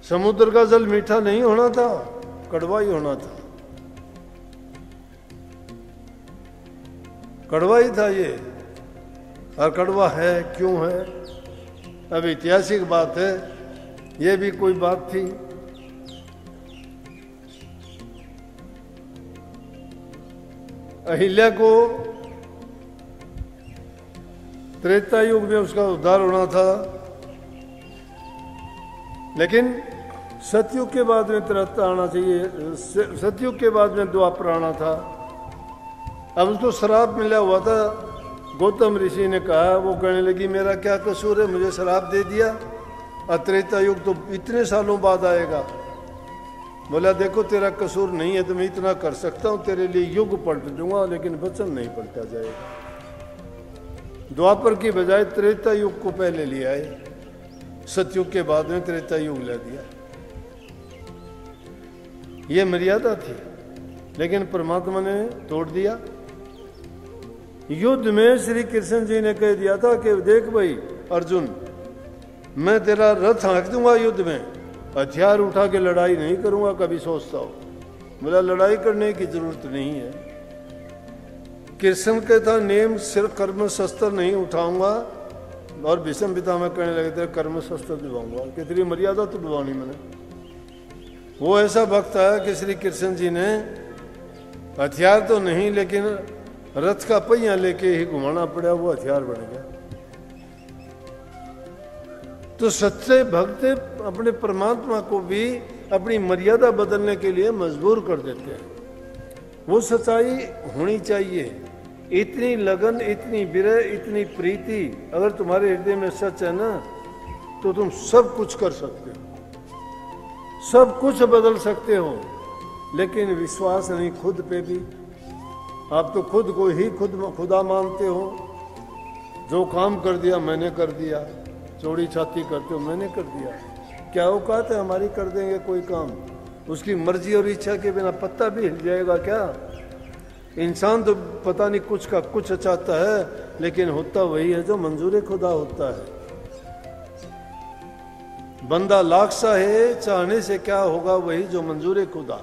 समुद्र का जल मीठा नहीं होना था, कड़वा ही होना था, कड़वा ही था ये। और कड़वा है क्यों है? अब ऐतिहासिक बात है, ये भी कोई बात थी। अहिल्या को त्रेता युग में उसका उद्धार होना था, लेकिन सतयुग के बाद में त्रेता आना चाहिए, सतयुग के बाद में द्वापर आना था। अब उसको श्राप मिला हुआ था। गौतम ऋषि ने कहा, वो कहने लगी मेरा क्या कसूर है, मुझे श्राप दे दिया, और त्रेता युग तो इतने सालों बाद आएगा। बोला देखो तेरा कसूर नहीं है तो मैं इतना कर सकता हूँ, तेरे लिए युग पलट दूंगा, लेकिन वचन नहीं पलटा जाएगा। द्वापर की बजाय त्रेता युग को पहले ले आए, सतयुग के बाद में त्रेता युग ला दिया। ये मर्यादा थी, लेकिन परमात्मा ने तोड़ दिया। युद्ध में श्री कृष्ण जी ने कह दिया था कि देख भाई अर्जुन, मैं तेरा रथ हाँक दूंगा युद्ध में, हथियार उठा के लड़ाई नहीं करूंगा। कभी सोचता हो, बोला लड़ाई करने की जरूरत नहीं है। कृष्ण कहता नेम सिर्फ कर्म शस्त्र नहीं उठाऊंगा, और भीष्म पितामह कहने लगे थे कर्म शस्त्र दिलवाऊंगा। कितनी मर्यादा तो दिलवानी मैंने। वो ऐसा वक्त आया कि श्री कृष्ण जी ने हथियार तो नहीं, लेकिन रथ का पहिया लेके ही घुमाना पड़ा, वो हथियार बन गया। तो सच्चे भक्त अपने परमात्मा को भी अपनी मर्यादा बदलने के लिए मजबूर कर देते हैं। वो सच्चाई होनी चाहिए, इतनी लगन, इतनी विरह, इतनी प्रीति अगर तुम्हारे हृदय में सच है ना, तो तुम सब कुछ कर सकते हो, सब कुछ बदल सकते हो। लेकिन विश्वास नहीं खुद पे भी। आप तो खुद को ही खुदा मानते हो। जो काम कर दिया मैंने कर दिया, चौड़ी छाती करते हो मैंने कर दिया। क्या औकात है हमारी कर देंगे कोई काम? उसकी मर्जी और इच्छा के बिना पत्ता भी हिल जाएगा क्या? इंसान तो पता नहीं कुछ का कुछ चाहता है, लेकिन होता वही है जो मंजूर खुदा होता है। बंदा लाख सा है, चाहने से क्या होगा वही जो मंजूर खुदा।